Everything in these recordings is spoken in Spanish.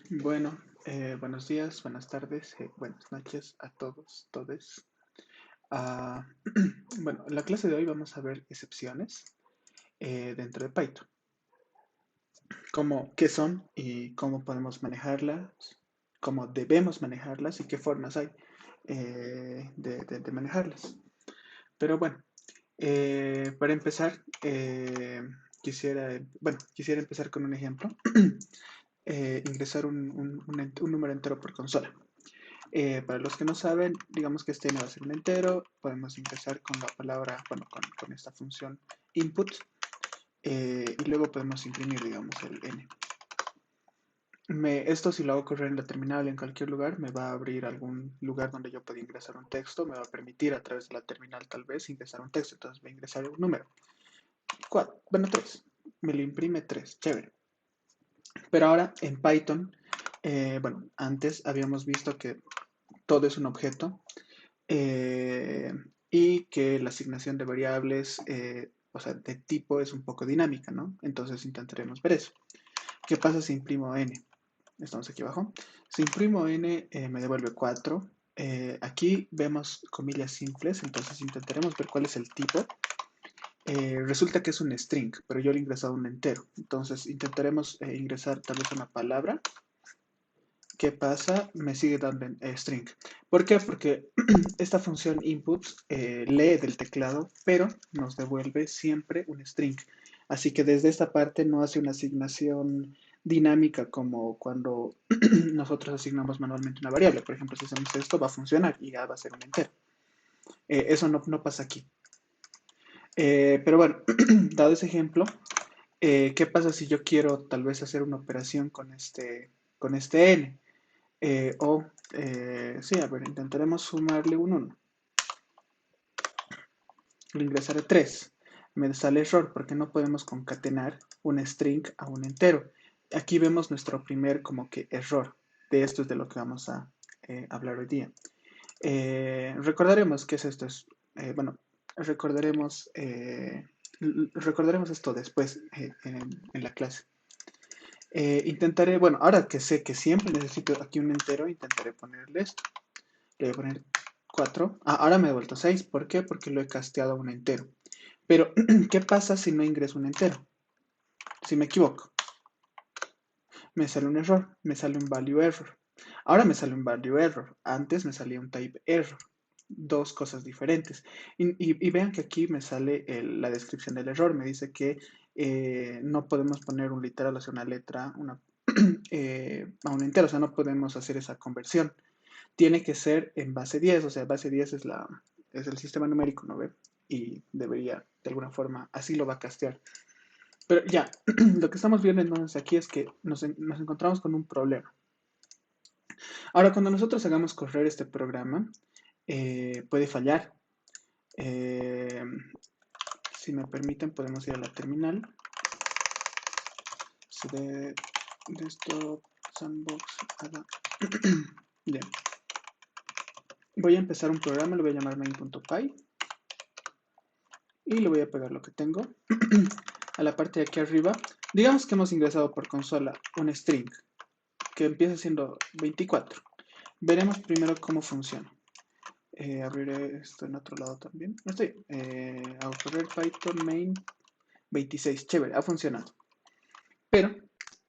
Bueno, buenos días, buenas tardes, buenas noches a todos, todes. Ah, bueno, en la clase de hoy vamos a ver excepciones dentro de Python. Qué son y cómo podemos manejarlas, cómo debemos manejarlas y qué formas hay de manejarlas. Pero bueno, para empezar, quisiera empezar con un ejemplo. Ingresar un número entero por consola. Para los que no saben, digamos que este n va a ser un entero, podemos ingresar con la palabra, bueno, con esta función input, y luego podemos imprimir, digamos, el n. Esto si lo hago correr en la terminal en cualquier lugar, me va a abrir algún lugar donde yo pueda ingresar un texto, me va a permitir a través de la terminal tal vez ingresar un texto, entonces voy a ingresar un número. 4, bueno, 3. Me lo imprime 3, chévere. Pero ahora en Python, bueno, antes habíamos visto que todo es un objeto eh, y que la asignación de variables, o sea, de tipo es un poco dinámica, ¿no? Entonces intentaremos ver eso. ¿Qué pasa si imprimo n? Estamos aquí abajo. Si imprimo n, me devuelve 4. Aquí vemos comillas simples, entonces intentaremos ver cuál es el tipo. Resulta que es un string, pero yo le he ingresado un entero. Entonces intentaremos ingresar tal vez una palabra. ¿Qué pasa? Me sigue dando string. ¿Por qué? Porque esta función inputs lee del teclado, pero nos devuelve siempre un string. Así que desde esta parte no hace una asignación dinámica como cuando nosotros asignamos manualmente una variable. Por ejemplo, si hacemos esto, va a funcionar y ya va a ser un entero. Eso no pasa aquí. Pero bueno, dado ese ejemplo, ¿qué pasa si yo quiero tal vez hacer una operación con este n? Sí, a ver, intentaremos sumarle un 1. Le ingresaré 3. Me sale error porque no podemos concatenar un string a un entero. Aquí vemos nuestro primer como que error. De esto es de lo que vamos a hablar hoy día. Recordaremos qué es esto. Bueno, recordaremos, recordaremos esto después en la clase. Intentaré, bueno, ahora que sé que siempre necesito aquí un entero, intentaré ponerle esto. Le voy a poner 4. Ah, ahora me he devuelto 6. ¿Por qué? Porque lo he casteado a un entero. Pero, ¿qué pasa si no ingreso un entero? Si me equivoco, me sale un error, me sale un value error. Ahora me sale un value error. Antes me salía un type error. Dos cosas diferentes. Y vean que aquí me sale la descripción del error. Me dice que no podemos poner un literal, o sea, una letra, a un entero. O sea, no podemos hacer esa conversión. Tiene que ser en base 10, o sea, base 10 es el sistema numérico, ¿no ve? Y debería, de alguna forma, así lo va a castear. Pero ya, lo que estamos viendo entonces aquí es que nos encontramos con un problema. Ahora, cuando nosotros hagamos correr este programa, puede fallar. Eh, si me permiten, podemos ir a la terminal. cd desktop sandbox. Bien. Voy a empezar un programa, lo voy a llamar main.py. Y le voy a pegar lo que tengo a la parte de aquí arriba. Digamos que hemos ingresado por consola un string que empieza siendo 24. Veremos primero cómo funciona. Abriré esto en otro lado también. No estoy. Hago correr Python main 26. Chévere, ha funcionado. Pero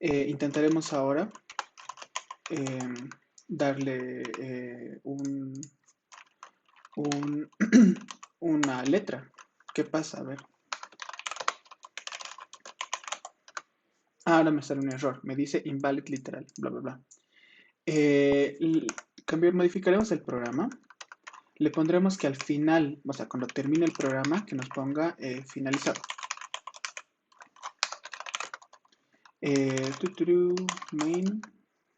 intentaremos ahora eh, darle un una letra. ¿Qué pasa? A ver. Ahora me sale un error. Me dice invalid literal, bla, bla, bla. Eh, Modificaremos el programa. Le pondremos que al final, o sea, cuando termine el programa, que nos ponga finalizado. Main.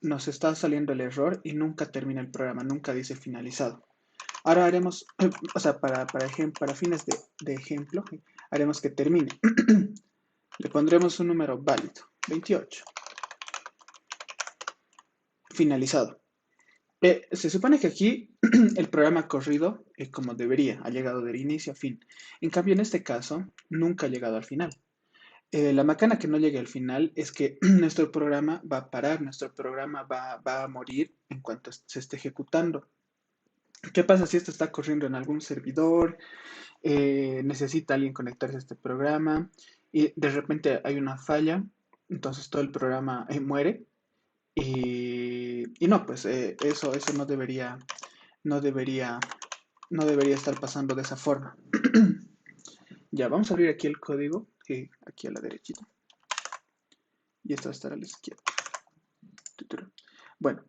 Nos está saliendo el error y nunca termina el programa, nunca dice finalizado. Ahora haremos, o sea, para fines de ejemplo, haremos que termine. Le pondremos un número válido, 28. Finalizado. Se supone que aquí el programa ha corrido como debería, ha llegado del inicio a fin. En cambio, en este caso, nunca ha llegado al final. La macana que no llegue al final es que nuestro programa va a parar, nuestro programa va a morir en cuanto se esté ejecutando. ¿Qué pasa si esto está corriendo en algún servidor? Necesita alguien conectarse a este programa y de repente hay una falla, entonces todo el programa muere y no, pues eso no debería, no debería estar pasando de esa forma. Ya, vamos a abrir aquí el código, aquí a la derechita, y esto va a estar a la izquierda. Bueno,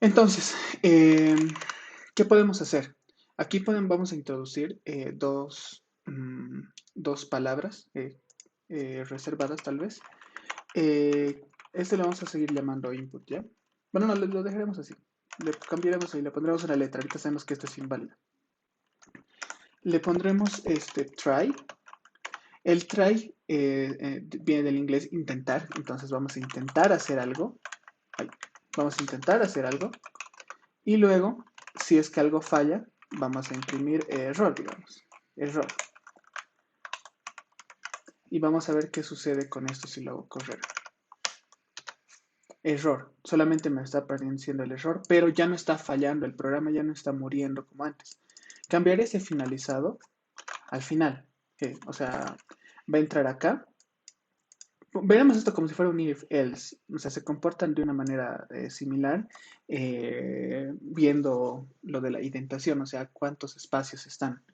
entonces, ¿qué podemos hacer? Aquí vamos a introducir dos palabras reservadas tal vez. Este lo vamos a seguir llamando input, ¿ya? Bueno, no, lo dejaremos así. Le cambiaremos y le pondremos una letra. Ahorita sabemos que esto es inválido. Le pondremos este try. El try viene del inglés intentar, entonces vamos a intentar hacer algo. Ay, vamos a intentar hacer algo. Y luego, si es que algo falla, vamos a imprimir error, digamos. Error. Y vamos a ver qué sucede con esto si lo hago correr. Error. Solamente me está apareciendo el error, pero ya no está fallando. El programa ya no está muriendo como antes. Cambiaré ese finalizado al final. O sea, va a entrar acá. Veremos esto como si fuera un if else. O sea, se comportan de una manera similar, viendo lo de la indentación, o sea, cuántos espacios están.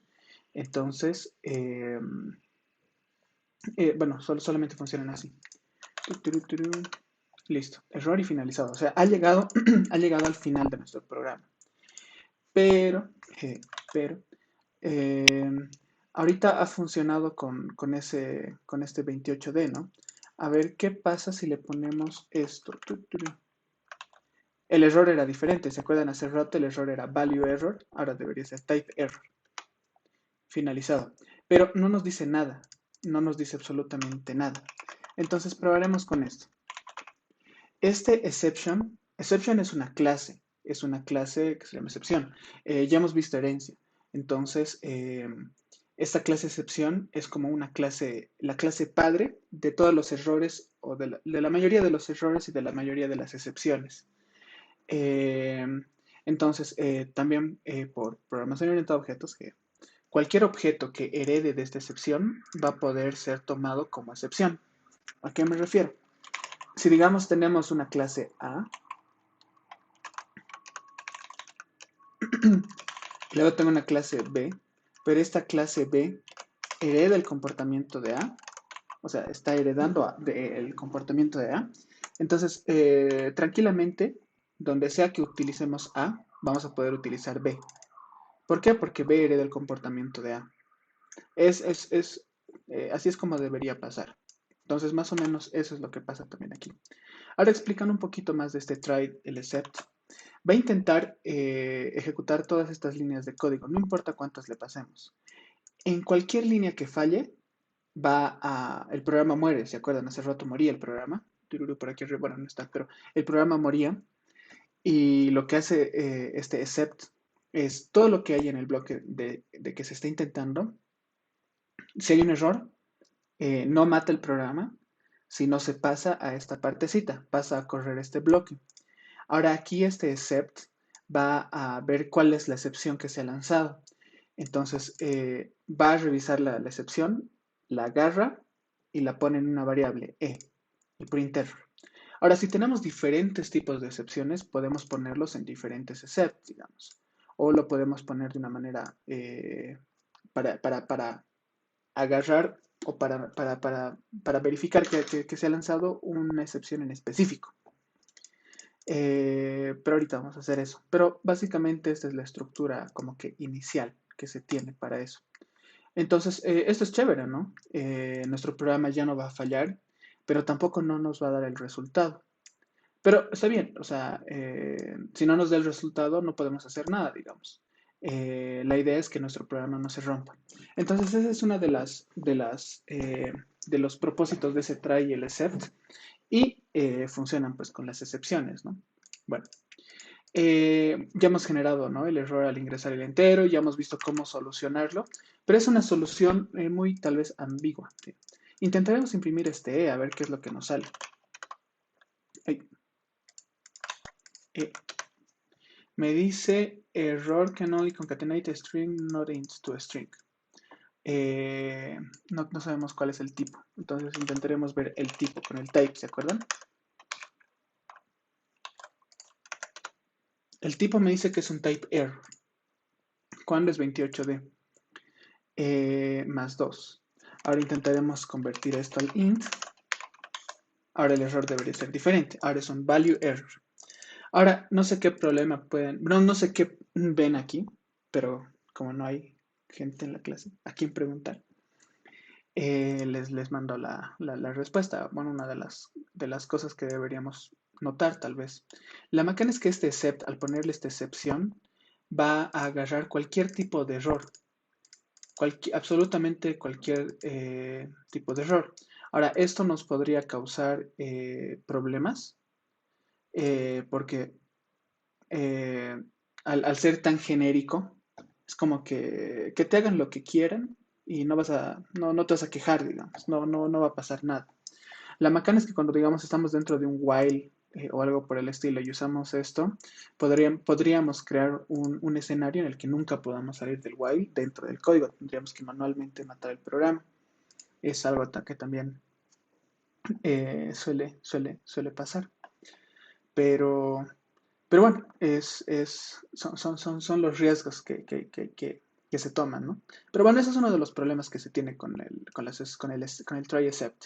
Entonces, bueno, solamente funcionan así. Listo, error y finalizado. O sea, ha llegado, ha llegado al final de nuestro programa. Pero, pero, eh, ahorita ha funcionado con este 28D, ¿no? A ver, ¿qué pasa si le ponemos esto? El error era diferente, ¿se acuerdan? Hace rato el error era value error, ahora debería ser type error. Finalizado. Pero no nos dice nada, no nos dice absolutamente nada. Entonces probaremos con esto. Este exception es una clase que se llama excepción. Ya hemos visto herencia. Entonces, esta clase excepción es como una clase, la clase padre de todos los errores o de la mayoría de los errores y de la mayoría de las excepciones. Eh, entonces, también por programación orientada a objetos, que cualquier objeto que herede de esta excepción va a poder ser tomado como excepción. ¿A qué me refiero? Si digamos tenemos una clase A, luego tengo una clase B, pero esta clase B hereda el comportamiento de A, o sea, está heredando el comportamiento de A. Entonces, tranquilamente, donde sea que utilicemos A, vamos a poder utilizar B. ¿Por qué? Porque B hereda el comportamiento de A. Así es como debería pasar. Entonces, más o menos, eso es lo que pasa también aquí. Ahora explicando un poquito más de este try, el except, va a intentar ejecutar todas estas líneas de código, no importa cuántas le pasemos. En cualquier línea que falle, el programa muere, ¿se acuerdan? Hace rato moría el programa. Por aquí arriba, bueno, no está, pero el programa moría y lo que hace este except es todo lo que hay en el bloque de que se está intentando. Si hay un error, no mata el programa, sino se pasa a esta partecita, pasa a correr este bloque. Ahora aquí este except va a ver cuál es la excepción que se ha lanzado. Entonces va a revisar la excepción, la agarra y la pone en una variable e, el print error. Ahora, si tenemos diferentes tipos de excepciones, podemos ponerlos en diferentes excepts, digamos. O lo podemos poner de una manera para agarrar o para verificar que se ha lanzado una excepción en específico. Pero ahorita vamos a hacer eso. Pero básicamente esta es la estructura como que inicial que se tiene para eso. Entonces, esto es chévere, ¿no? Nuestro programa ya no va a fallar, pero tampoco no nos va a dar el resultado. Pero está bien, o sea, si no nos da el resultado, no podemos hacer nada, digamos. La idea es que nuestro programa no se rompa. Entonces, esa es una de los propósitos de ese try y el except. Y funcionan pues con las excepciones, ¿no? Bueno, ya hemos generado, ¿no? El error al ingresar el entero, ya hemos visto cómo solucionarlo, pero es una solución muy tal vez ambigua. ¿Sí? Intentaremos imprimir este E a ver qué es lo que nos sale. Ay, E. Me dice error can only concatenate a string not into a string. No sabemos cuál es el tipo. Entonces intentaremos ver el tipo con el type, ¿se acuerdan? El tipo me dice que es un type error. ¿Cuándo es 28D? Más 2. Ahora intentaremos convertir esto al int. Ahora el error debería ser diferente. Ahora es un value error. Ahora, no sé qué problema pueden... No sé qué ven aquí, pero como no hay gente en la clase a quien preguntar, les mando la respuesta. Bueno, una de las cosas que deberíamos notar tal vez. La macana es que este except, al ponerle esta excepción, va a agarrar cualquier tipo de error. Absolutamente cualquier tipo de error. Ahora, esto nos podría causar problemas porque al ser tan genérico, es como que te hagan lo que quieran y no te vas a quejar, digamos, no va a pasar nada. La macana es que cuando, digamos, estamos dentro de un while o algo por el estilo y usamos esto, podríamos crear un escenario en el que nunca podamos salir del while dentro del código. Tendríamos que manualmente matar el programa. Es algo que también suele pasar. Pero, pero bueno, son los riesgos que se toman, ¿no? Pero bueno, ese es uno de los problemas que se tiene con el try except.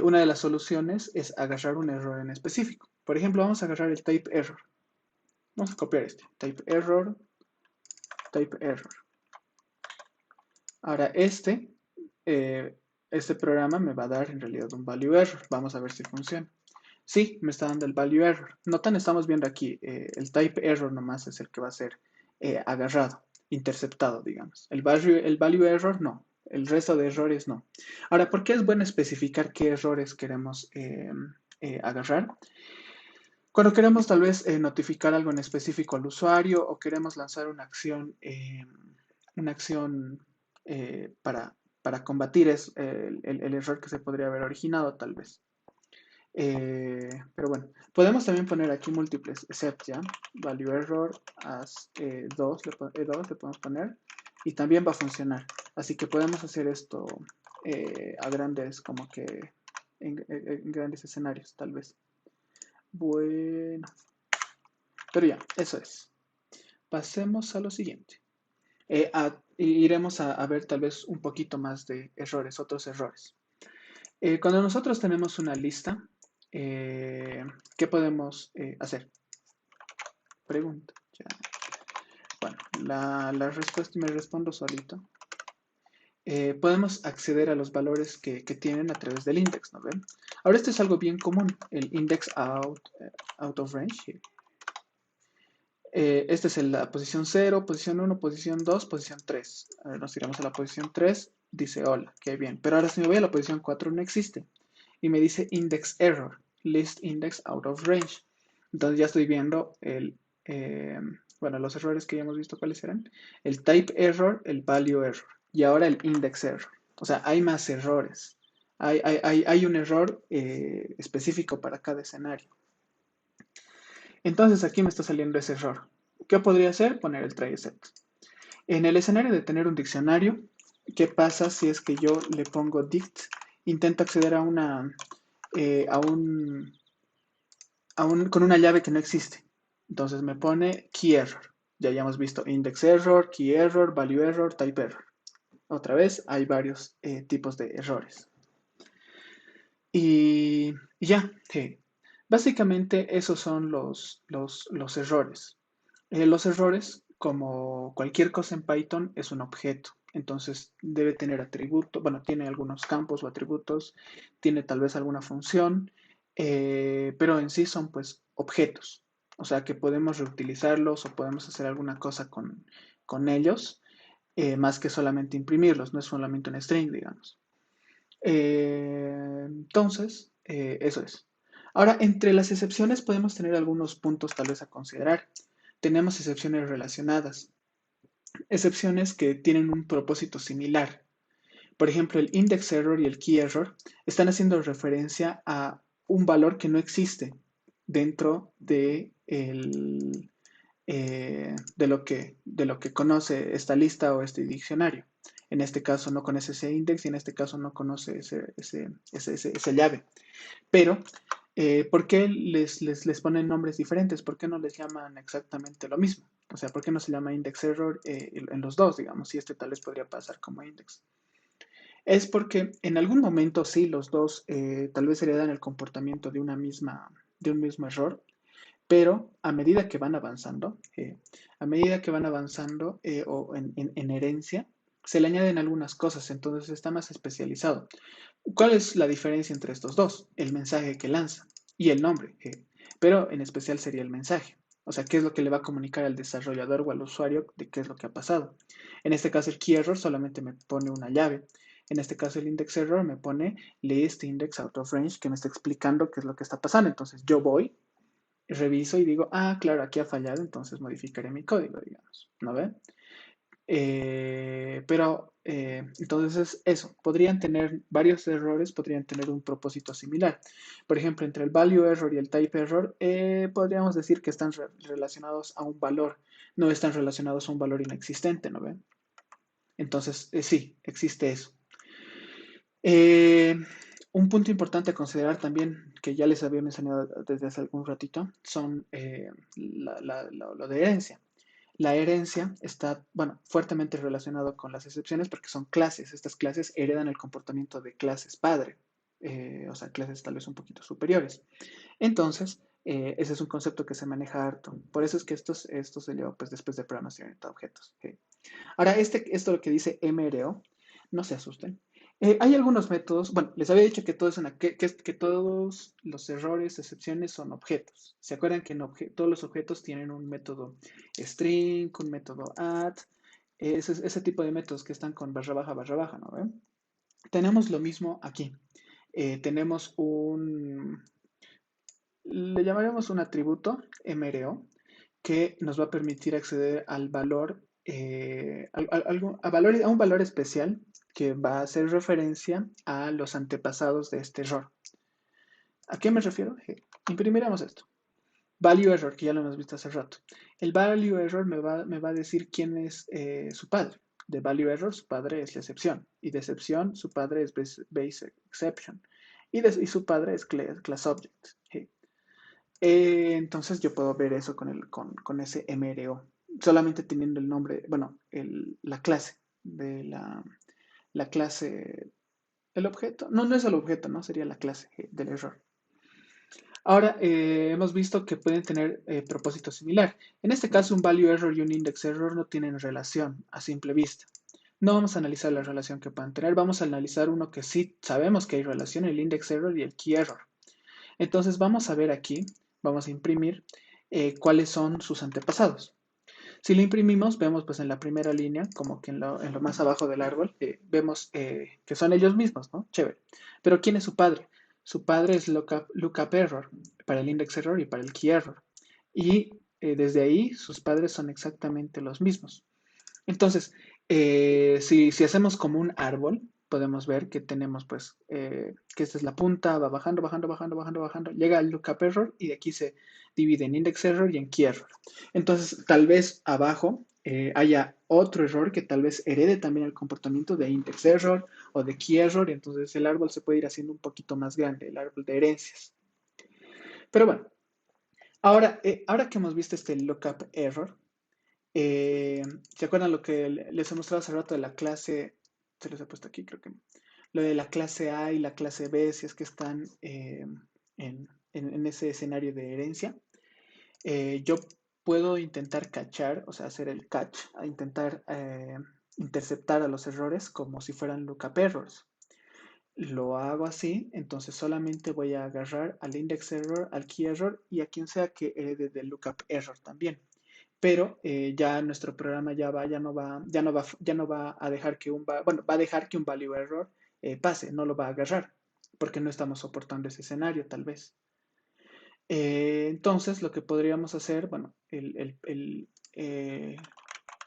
Una de las soluciones es agarrar un error en específico. Por ejemplo, vamos a agarrar el type error. Vamos a copiar este. Type error, type error. Ahora este programa me va a dar en realidad un value error. Vamos a ver si funciona. Sí, me está dando el value error. Notan, estamos viendo aquí, el type error nomás es el que va a ser agarrado, interceptado, digamos. El value error no, el resto de errores no. Ahora, ¿por qué es bueno especificar qué errores queremos agarrar? Cuando queremos tal vez notificar algo en específico al usuario o queremos lanzar una acción para combatir el error que se podría haber originado tal vez. Pero bueno, podemos también poner aquí múltiples except, ¿ya? Value error as 2 le podemos poner y también va a funcionar. Así que podemos hacer esto a grandes, como que en grandes escenarios, tal vez. Bueno, pero ya, eso es. Pasemos a lo siguiente. Iremos a ver tal vez un poquito más de errores, otros errores. Cuando nosotros tenemos una lista, ¿qué podemos hacer? Pregunta. Ya. Bueno, la respuesta me respondo solito. Podemos acceder a los valores que tienen a través del index, ¿no ven? Ahora esto es algo bien común, el index out of range. Esta es la posición 0, posición 1, posición 2, posición 3. A ver, nos iremos a la posición 3, dice hola, qué bien. Pero ahora si me voy a la posición 4 no existe. Y me dice index error, list index out of range. Entonces ya estoy viendo bueno, los errores que ya hemos visto cuáles eran. El type error, el value error. Y ahora el index error. O sea, hay más errores. Hay un error específico para cada escenario. Entonces aquí me está saliendo ese error. ¿Qué podría hacer? Poner el try except. En el escenario de tener un diccionario, ¿qué pasa si es que yo le pongo dict? Intento acceder con una llave que no existe. Entonces me pone key error. Ya hayamos visto index error, key error, value error, type error. Otra vez hay varios tipos de errores. Y ya, básicamente esos son los errores. Los errores, como cualquier cosa en Python, es un objeto. Entonces debe tener atributos, bueno, tiene algunos campos o atributos, tiene tal vez alguna función, pero en sí son pues objetos. O sea que podemos reutilizarlos o podemos hacer alguna cosa con ellos, más que solamente imprimirlos, no es solamente un string, digamos. Entonces, eso es. Ahora, entre las excepciones podemos tener algunos puntos tal vez a considerar. Tenemos excepciones relacionadas, excepciones que tienen un propósito similar. Por ejemplo, el index error y el key error están haciendo referencia a un valor que no existe dentro de lo que conoce esta lista o este diccionario. En este caso no conoce ese index y en este caso no conoce esa llave. Pero, ¿por qué les ponen nombres diferentes? ¿Por qué no les llaman exactamente lo mismo? O sea, ¿por qué no se llama index error en los dos, digamos? Si este tal vez podría pasar como index. Es porque en algún momento sí, los dos tal vez heredan el comportamiento de un mismo error, pero a medida que van avanzando o en herencia, se le añaden algunas cosas, entonces está más especializado. ¿Cuál es la diferencia entre estos dos? El mensaje que lanza y el nombre, pero en especial sería el mensaje. O sea, qué es lo que le va a comunicar al desarrollador o al usuario de qué es lo que ha pasado. En este caso, el key error solamente me pone una llave. En este caso, el index error me pone list index out of range, que me está explicando qué es lo que está pasando. Entonces, yo voy, reviso y digo, ah, claro, aquí ha fallado, entonces modificaré mi código, digamos. ¿No ven? Entonces eso, podrían tener varios errores, podrían tener un propósito similar. Por ejemplo, entre el value error y el type error, podríamos decir que están relacionados a un valor, no están relacionados a un valor inexistente, ¿no ven? Entonces, sí, existe eso. Eh, un punto importante a considerar también, que ya les había mencionado desde hace algún ratito, son lo de herencia. La herencia está, bueno, fuertemente relacionado con las excepciones porque son clases. Estas clases heredan el comportamiento de clases padre, o sea, clases tal vez un poquito superiores. Entonces, ese es un concepto que se maneja harto. Por eso es que esto se lleva pues, después de programación orientada a objetos. Ahora, esto lo que dice MRO, no se asusten. Hay algunos métodos, bueno, les había dicho que, que todos los errores, excepciones son objetos. ¿Se acuerdan que todos los objetos tienen un método string, un método add, ese tipo de métodos que están con barra baja, ¿no ven? Tenemos lo mismo aquí. Tenemos le llamaremos un atributo MRO que nos va a permitir acceder al valor, a un valor especial que va a hacer referencia a los antepasados de este error. ¿A qué me refiero? Imprimiremos esto. Value error, que ya lo hemos visto hace rato. El value error me va a decir quién es su padre. De value error, su padre es la excepción. Y de excepción, su padre es base exception. Y su padre es class object. Entonces yo puedo ver eso con ese MRO, solamente teniendo el nombre, bueno, la clase de la clase, el objeto, no es el objeto, ¿no? Sería la clase del error. Ahora, hemos visto que pueden tener propósito similar. En este caso, un value error y un index error no tienen relación a simple vista. No vamos a analizar la relación que puedan tener, vamos a analizar uno que sí sabemos que hay relación, el index error y el key error. Entonces vamos a ver aquí, vamos a imprimir cuáles son sus antepasados. Si lo imprimimos, vemos pues en la primera línea, como que en lo más abajo del árbol, vemos que son ellos mismos, ¿no? Chévere. Pero ¿quién es su padre? Su padre es lookup error para el index error y para el key error. Y desde ahí sus padres son exactamente los mismos. Entonces, si hacemos como un árbol, podemos ver que tenemos pues que esta es la punta, va bajando, bajando, bajando, bajando, bajando, llega al lookup error y de aquí se divide en index error y en key error. Entonces, tal vez abajo haya otro error que tal vez herede también el comportamiento de index error o de key error, y entonces el árbol se puede ir haciendo un poquito más grande, el árbol de herencias. Pero bueno, ahora que hemos visto este lookup error, ¿se acuerdan lo que les he mostrado hace rato de la clase? Se los he puesto aquí, creo que. Lo de la clase A y la clase B, si es que están en ese escenario de herencia. Yo puedo intentar cachar, o sea, hacer el catch, a intentar interceptar a los errores como si fueran lookup errors. Lo hago así, entonces solamente voy a agarrar al index error, al key error y a quien sea que herede del lookup error también. Pero ya nuestro programa ya no va a dejar que bueno, va a dejar que un value error pase, no lo va a agarrar, porque no estamos soportando ese escenario, tal vez. Entonces, lo que podríamos hacer, bueno,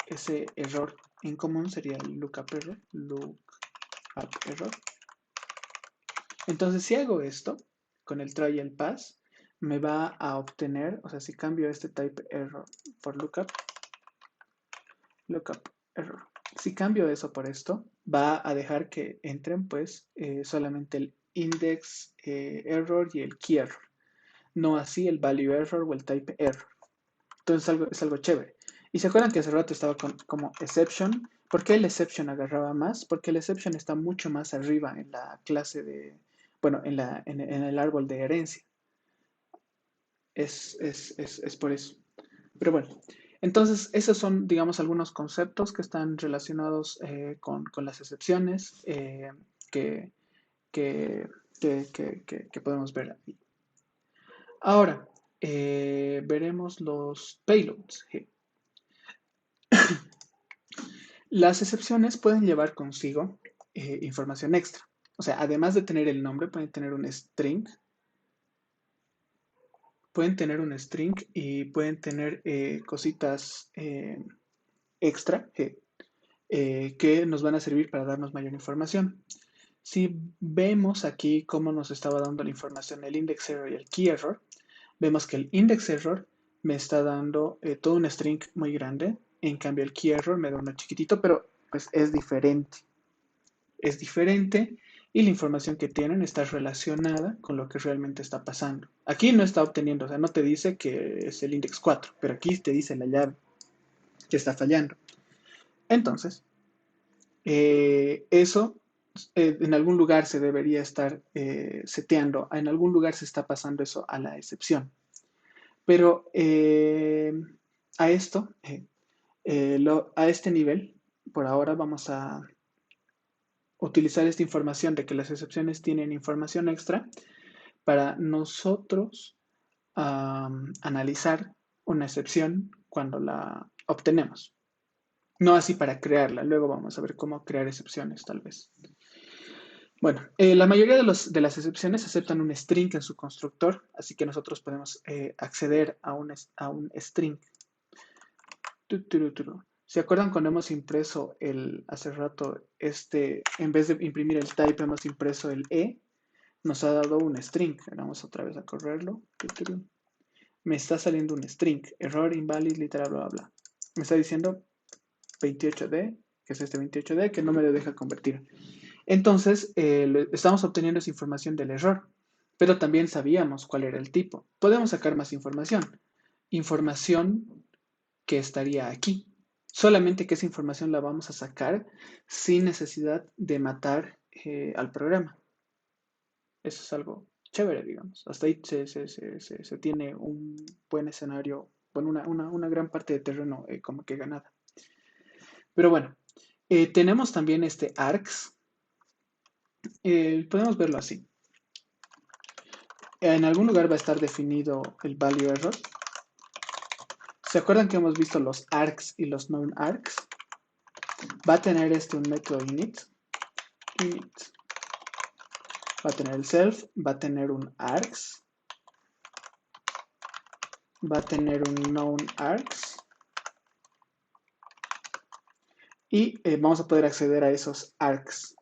ese error en común sería el lookup error, up error. Entonces, si hago esto con el try y el pass, me va a obtener, o sea, si cambio este type error por lookup error. Si cambio eso por esto, va a dejar que entren pues solamente el index error y el key error, no así el value error o el type error. Entonces es algo chévere. Y se acuerdan que hace rato estaba como exception. ¿Por qué el exception agarraba más? Porque el exception está mucho más arriba en la clase de, bueno, en el árbol de herencia. Es por eso. Pero bueno, entonces esos son, digamos, algunos conceptos que están relacionados con las excepciones que, que, que podemos ver aquí. Ahora, veremos los payloads. Las excepciones pueden llevar consigo información extra. O sea, además de tener el nombre, pueden tener un string. Pueden tener un string y pueden tener cositas extra que nos van a servir para darnos mayor información. Si vemos aquí cómo nos estaba dando la información el index error y el key error, vemos que el index error me está dando todo un string muy grande, en cambio el key error me da uno chiquitito, pero pues es diferente. Es diferente y la información que tienen está relacionada con lo que realmente está pasando. Aquí no está obteniendo, o sea, no te dice que es el index 4, pero aquí te dice la llave que está fallando. Entonces, eso en algún lugar se debería estar seteando, en algún lugar se está pasando eso a la excepción. Pero a esto, a este nivel, por ahora vamos a utilizar esta información de que las excepciones tienen información extra para nosotros analizar una excepción cuando la obtenemos. No así para crearla, luego vamos a ver cómo crear excepciones tal vez. Bueno, la mayoría de las excepciones aceptan un string en su constructor, así que nosotros podemos acceder a un string. ¿Se acuerdan cuando hemos impreso hace rato, en vez de imprimir el type, hemos impreso el E? Nos ha dado un string. Vamos otra vez a correrlo. Me está saliendo un string. Error, invalid, literal, bla, bla, bla. Me está diciendo 28D, que es este 28D, que no me lo deja convertir. Entonces, estamos obteniendo esa información del error, pero también sabíamos cuál era el tipo. Podemos sacar más información. Información que estaría aquí. Solamente que esa información la vamos a sacar sin necesidad de matar al programa. Eso es algo chévere, digamos. Hasta ahí se tiene un buen escenario, bueno, una gran parte de terreno como que ganada. Pero bueno, tenemos también este args. Podemos verlo así. En algún lugar va a estar definido el value error. ¿Se acuerdan que hemos visto los args y los non-args? Va a tener un método init. Va a tener el self, va a tener un args, va a tener un known args y vamos a poder acceder a esos args.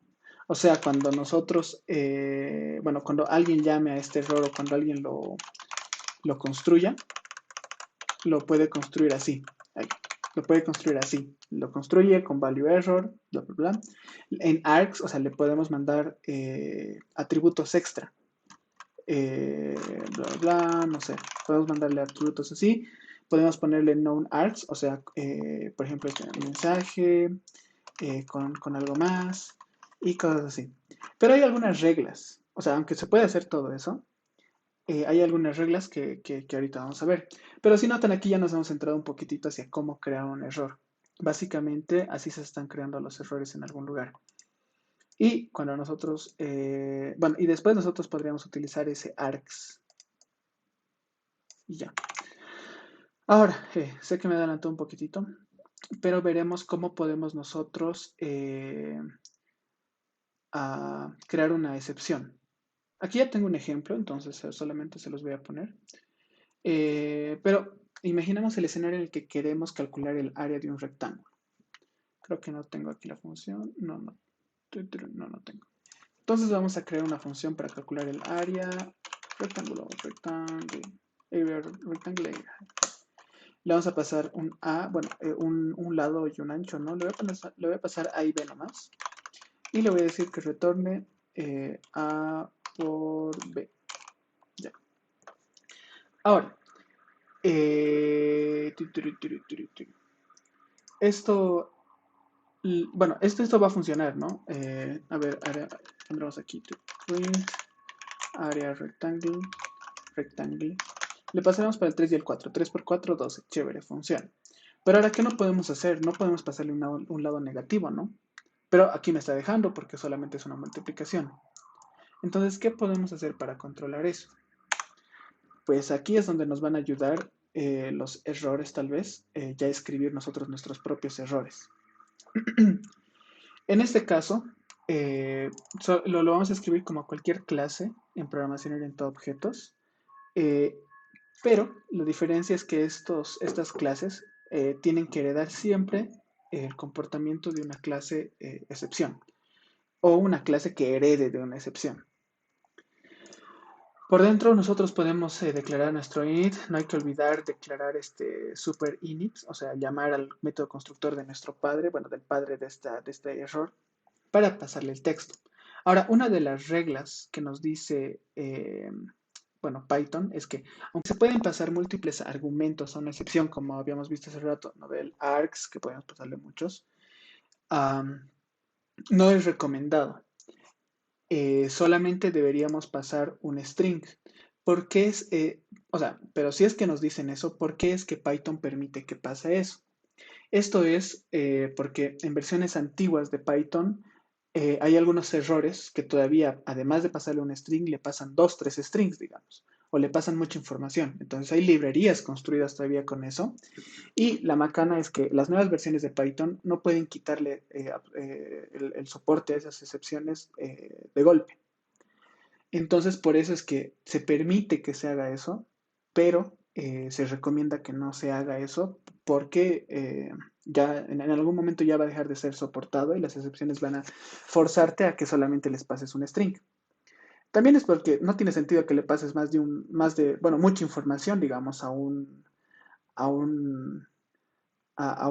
O sea, cuando nosotros, bueno, cuando alguien llame a este error o cuando alguien lo construya, lo puede construir así. Ahí. Lo puede construir así. Lo construye con value error, bla, bla, bla. En args, o sea, le podemos mandar atributos extra. Bla, bla, bla, no sé. Podemos mandarle atributos así. Podemos ponerle known args, o sea, por ejemplo, este mensaje con algo más y cosas así. Pero hay algunas reglas. O sea, aunque se puede hacer todo eso, hay algunas reglas que ahorita vamos a ver. Pero si notan aquí ya nos hemos centrado un poquitito hacia cómo crear un error. Básicamente así se están creando los errores en algún lugar. Y cuando nosotros, bueno, y después nosotros podríamos utilizar ese args. Y ya. Ahora, sé que me adelantó un poquitito, pero veremos cómo podemos nosotros crear una excepción. Aquí ya tengo un ejemplo, entonces solamente se los voy a poner. Pero imaginemos el escenario en el que queremos calcular el área de un rectángulo. Creo que no tengo aquí la función. No. No tengo. Entonces vamos a crear una función para calcular el área rectángulo, area. Le vamos a pasar un A, bueno, un lado y un ancho, ¿no? Le voy a pasar A y B nomás. Y le voy a decir que retorne A por B. Ya. Ahora, esto, bueno, esto va a funcionar, ¿no? A ver, pondremos aquí print área rectangle. Le pasaremos para el 3 y el 4. 3 por 4, 12. Chévere, funciona. Pero ahora, ¿qué no podemos hacer? No podemos pasarle un lado negativo, ¿no? Pero aquí me está dejando porque solamente es una multiplicación. Entonces, ¿qué podemos hacer para controlar eso? Pues aquí es donde nos van a ayudar los errores, tal vez, ya escribir nosotros nuestros propios errores. En este caso, lo vamos a escribir como cualquier clase en programación orientada a objetos, pero la diferencia es que estas clases tienen que heredar siempre el comportamiento de una clase excepción o una clase que herede de una excepción. Por dentro nosotros podemos declarar nuestro init, no hay que olvidar declarar este super init, o sea, llamar al método constructor de nuestro padre, bueno, del padre de este error, para pasarle el texto. Ahora, una de las reglas que nos dice, bueno, Python, es que aunque se pueden pasar múltiples argumentos a una excepción, como habíamos visto hace rato, ¿no? Del args, que podemos pasarle muchos, no es recomendado. Solamente deberíamos pasar un string. ¿Por qué es, o sea, pero si es que nos dicen eso, ¿por qué es que Python permite que pase eso? Esto es porque en versiones antiguas de Python hay algunos errores que todavía, además de pasarle un string, le pasan 2, 3 strings, digamos, o le pasan mucha información. Entonces hay librerías construidas todavía con eso. Y la macana es que las nuevas versiones de Python no pueden quitarle el soporte a esas excepciones de golpe. Entonces, por eso es que se permite que se haga eso, pero se recomienda que no se haga eso porque ya en algún momento ya va a dejar de ser soportado y las excepciones van a forzarte a que solamente les pases un string. También es porque no tiene sentido que le pases bueno, mucha información, digamos, a una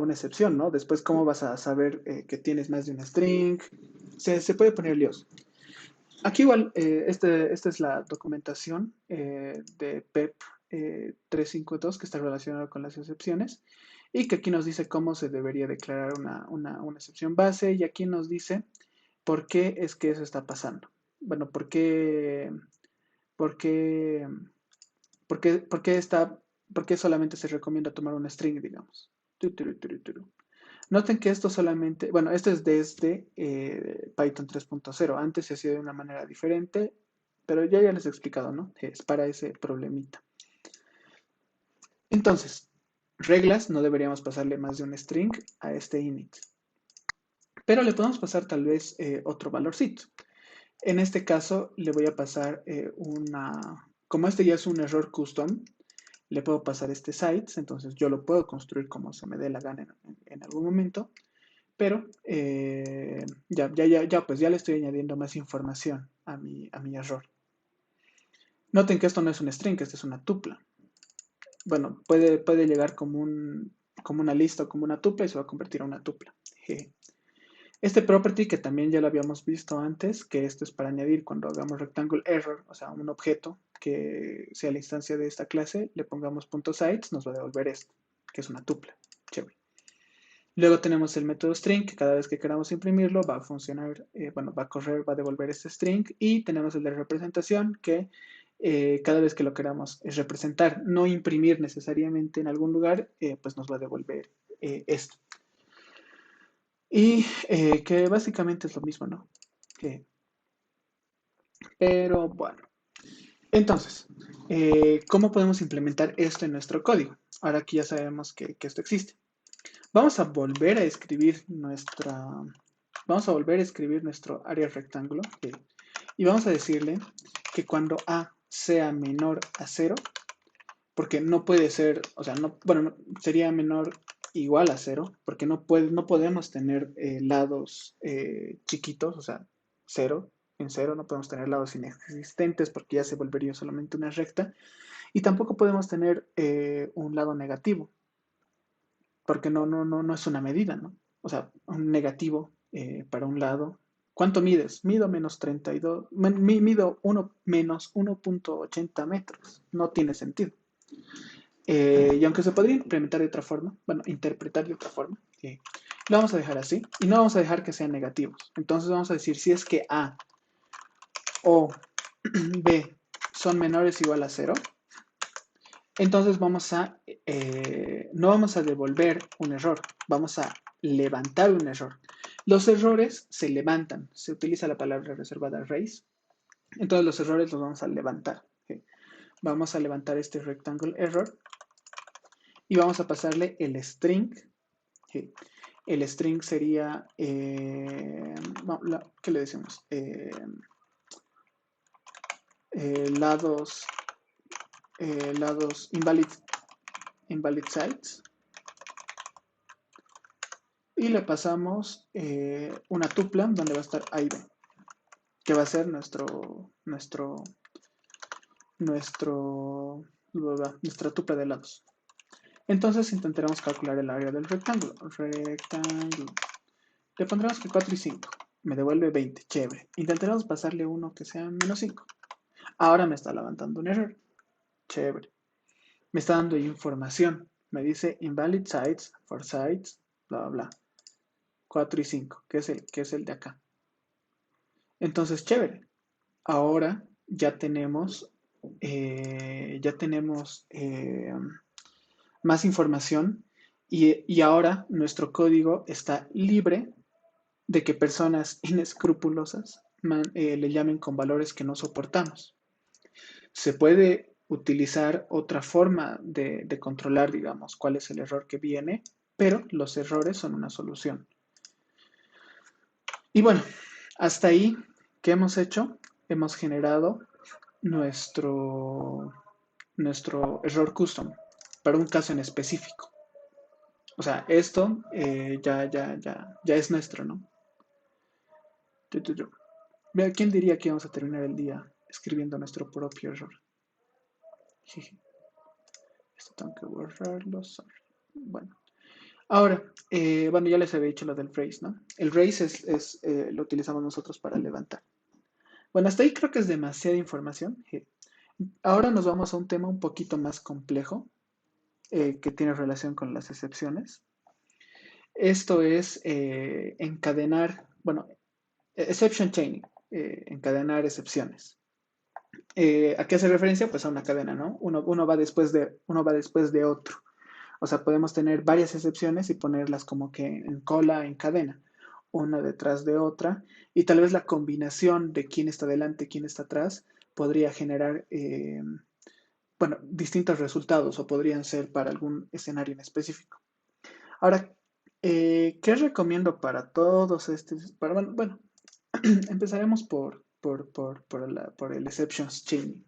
excepción, ¿no? Después, ¿cómo vas a saber que tienes más de un string? Se puede poner líos. Aquí igual, esta es la documentación de PEP 352 que está relacionada con las excepciones y que aquí nos dice cómo se debería declarar una excepción base y aquí nos dice por qué es que eso está pasando. Bueno, por qué solamente se recomienda tomar un string, digamos. Noten que esto solamente, bueno, esto es desde Python 3.0. Antes se hacía de una manera diferente, pero ya les he explicado, ¿no? Es para ese problemita. Entonces, reglas, no deberíamos pasarle más de un string a este init. Pero le podemos pasar tal vez otro valorcito. En este caso, le voy a pasar como este ya es un error custom, le puedo pasar este sites, entonces yo lo puedo construir como se me dé la gana en algún momento. Pero pues ya le estoy añadiendo más información a mi error. Noten que esto no es un string, esto es una tupla. Bueno, puede llegar como una lista o como una tupla y se va a convertir en una tupla. Este property que también ya lo habíamos visto antes, que esto es para añadir cuando hagamos rectangle error, o sea, un objeto que sea la instancia de esta clase, le pongamos .size, nos va a devolver esto, que es una tupla. Chévere. Luego tenemos el método string, que cada vez que queramos imprimirlo va a funcionar, va a correr, va a devolver este string. Y tenemos el de representación, que cada vez que lo queramos representar, no imprimir necesariamente en algún lugar, pues nos va a devolver esto. Y que básicamente es lo mismo, ¿no? Pero bueno. Entonces, ¿cómo podemos implementar esto en nuestro código? Ahora que ya sabemos que esto existe. Vamos a volver a escribir nuestro área rectángulo y vamos a decirle que cuando A sea menor a 0, porque no puede ser, o sea, no, bueno, sería menor igual a 0, porque no podemos tener lados chiquitos, o sea, 0 en 0, no podemos tener lados inexistentes porque ya se volvería solamente una recta, y tampoco podemos tener un lado negativo, porque no es una medida, ¿no? O sea, un negativo para un lado. ¿Cuánto mides? Mido menos 32, mido 1 menos 1.80 metros. No tiene sentido. Y aunque se podría implementar de otra forma, bueno, interpretar de otra forma, lo vamos a dejar así y no vamos a dejar que sean negativos. Entonces vamos a decir si es que A o B son menores o igual a 0, entonces no vamos a devolver un error, vamos a levantar un error. Los errores se levantan, se utiliza la palabra reservada raise, entonces los errores los vamos a levantar. ¿Sí? Vamos a levantar este rectangle error y vamos a pasarle el string. ¿Sí? El string sería, no, ¿qué le decimos? Lados invalid sites. Y le pasamos una tupla donde va a estar A y B, que va a ser nuestra tupla de lados. Entonces intentaremos calcular el área del rectángulo. Le pondremos que 4 y 5. Me devuelve 20. Chévere. Intentaremos pasarle uno que sea menos 5. Ahora me está levantando un error. Chévere. Me está dando información. Me dice invalid sites for sites, bla, bla, bla. 4 y 5, que es el de acá. Entonces, chévere. Ahora ya tenemos más información y ahora nuestro código está libre de que personas inescrupulosas le llamen con valores que no soportamos. Se puede utilizar otra forma de controlar, digamos, cuál es el error que viene, pero los errores son una solución. Y bueno, hasta ahí, ¿qué hemos hecho? Hemos generado nuestro error custom para un caso en específico. O sea, esto ya es nuestro, ¿no? ¿Quién diría que íbamos a terminar el día escribiendo nuestro propio error? Esto tengo que borrarlo. Sorry. Bueno. Ahora, bueno, ya les había dicho lo del raise, ¿no? El raise lo utilizamos nosotros para levantar. Bueno, hasta ahí creo que es demasiada información. Ahora nos vamos a un tema un poquito más complejo que tiene relación con las excepciones. Esto es encadenar, bueno, exception chaining, encadenar excepciones. ¿A qué hace referencia? Pues a una cadena, ¿no? Uno va después de otro. O sea, podemos tener varias excepciones y ponerlas como que en cola, en cadena, una detrás de otra, y tal vez la combinación de quién está delante y quién está atrás podría generar, bueno, distintos resultados o podrían ser para algún escenario en específico. Ahora, ¿qué recomiendo para todos estos? Bueno, empezaremos por el exceptions chaining.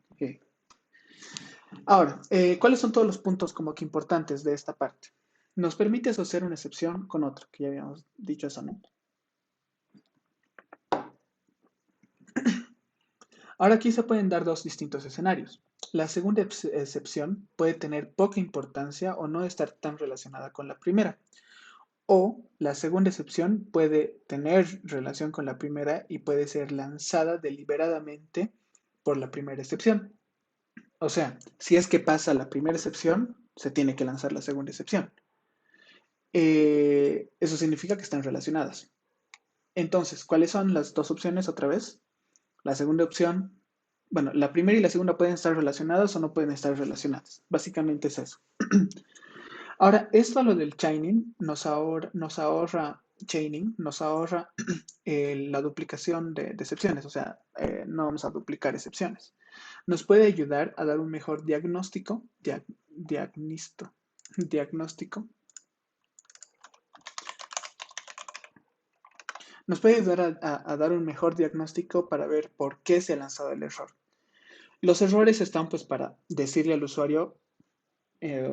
Ahora, ¿cuáles son todos los puntos como que importantes de esta parte? Nos permite asociar una excepción con otra, que ya habíamos dicho eso, ¿no? Ahora aquí se pueden dar dos distintos escenarios. La segunda excepción puede tener poca importancia o no estar tan relacionada con la primera. O la segunda excepción puede tener relación con la primera y puede ser lanzada deliberadamente por la primera excepción. O sea, si es que pasa la primera excepción, se tiene que lanzar la segunda excepción. Eso significa que están relacionadas. Entonces, ¿cuáles son las dos opciones otra vez? La segunda opción, bueno, la primera y la segunda pueden estar relacionadas o no pueden estar relacionadas. Básicamente es eso. Ahora, esto lo del chaining nos ahorra la duplicación de excepciones, o sea, no vamos a duplicar excepciones. Nos puede ayudar a dar un mejor diagnóstico. Nos puede ayudar a dar un mejor diagnóstico para ver por qué se ha lanzado el error. Los errores están pues para decirle al usuario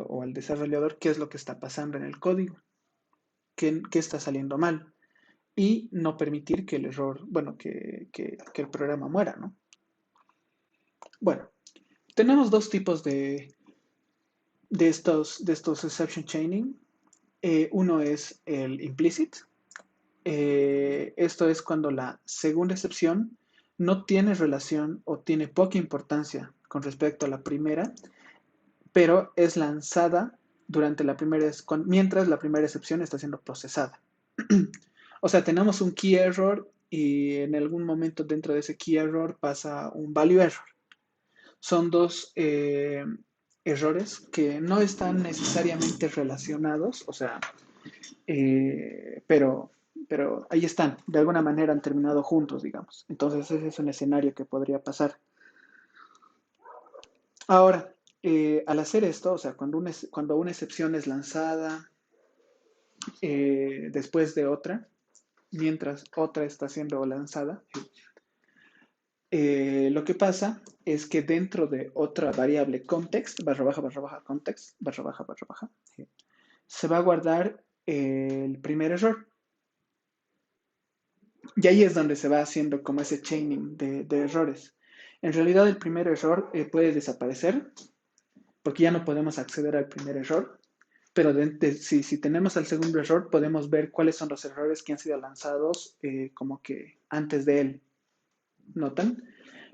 o al desarrollador qué es lo que está pasando en el código, qué está saliendo mal y no permitir que el error, bueno, que el programa muera, ¿no? Bueno, tenemos dos tipos de estos exception chaining. Uno es el implicit. Esto es cuando la segunda excepción no tiene relación o tiene poca importancia con respecto a la primera, pero es lanzada durante la primera, mientras la primera excepción está siendo procesada. O sea, tenemos un key error y en algún momento dentro de ese key error pasa un value error. Son dos errores que no están necesariamente relacionados, o sea, pero ahí están, de alguna manera han terminado juntos, digamos. Entonces ese es un escenario que podría pasar. Ahora, al hacer esto, o sea, cuando una excepción es lanzada después de otra, mientras otra está siendo lanzada, lo que pasa es que dentro de otra variable context, barra baja context, barra baja, se va a guardar el primer error. Y ahí es donde se va haciendo como ese chaining de errores. En realidad el primer error puede desaparecer porque ya no podemos acceder al primer error, pero si tenemos el segundo error podemos ver cuáles son los errores que han sido lanzados como que antes de él, ¿notan?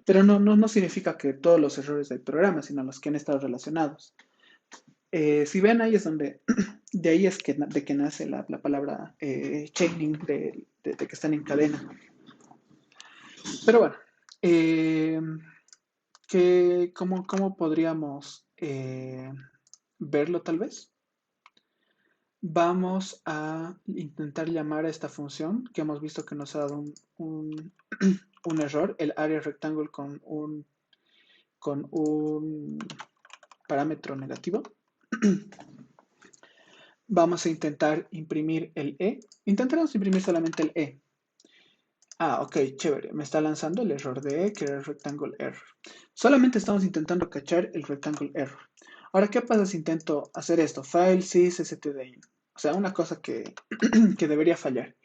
Pero no significa que todos los errores del programa, sino los que han estado relacionados. Si ven, ahí es donde, de ahí es de que nace la palabra chaining, de que están en cadena. Pero bueno, eh, ¿cómo podríamos verlo tal vez? Vamos a intentar llamar a esta función que hemos visto que nos ha dado un error, el area rectangle con un parámetro negativo. Vamos a intentar imprimir el E. Intentaremos imprimir solamente el E. Ah, ok, chévere. Me está lanzando el error de E, que era el rectangle error. Solamente estamos intentando cachar el rectangle error. Ahora, ¿qué pasa si intento hacer esto? File sys stdin. O sea, una cosa que, que debería fallar.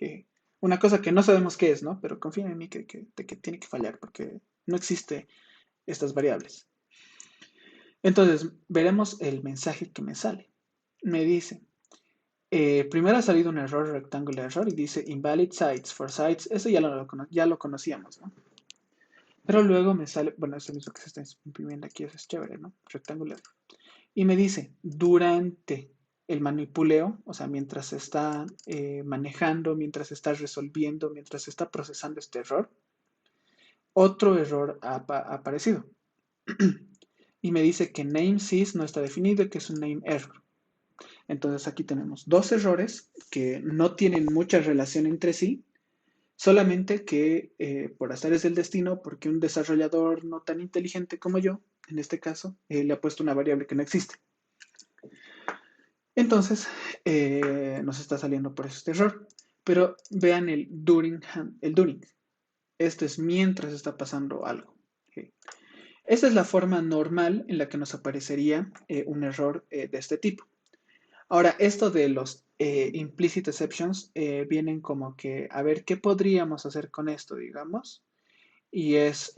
Una cosa que no sabemos qué es, ¿no? Pero confíen en mí de que tiene que fallar porque no existe estas variables. Entonces, veremos el mensaje que me sale. Me dice, primero ha salido un error, rectangle error, y dice invalid sites for sites. Eso ya lo conocíamos, ¿no? Pero luego me sale, bueno, eso mismo que se está imprimiendo aquí, eso es chévere, ¿no? Rectangle error. Y me dice, durante el manipuleo, o sea, mientras se está manejando, mientras se está resolviendo, mientras se está procesando este error, otro error ha aparecido. Y me dice que name sys no está definido y que es un name error. Entonces aquí tenemos dos errores que no tienen mucha relación entre sí, solamente que por azares del destino, porque un desarrollador no tan inteligente como yo, en este caso, le ha puesto una variable que no existe. Entonces, nos está saliendo por este error. Pero vean el during. Esto es mientras está pasando algo. ¿Okay? Esta es la forma normal en la que nos aparecería un error de este tipo. Ahora, esto de los implicit exceptions vienen como que a ver qué podríamos hacer con esto, digamos. Y es,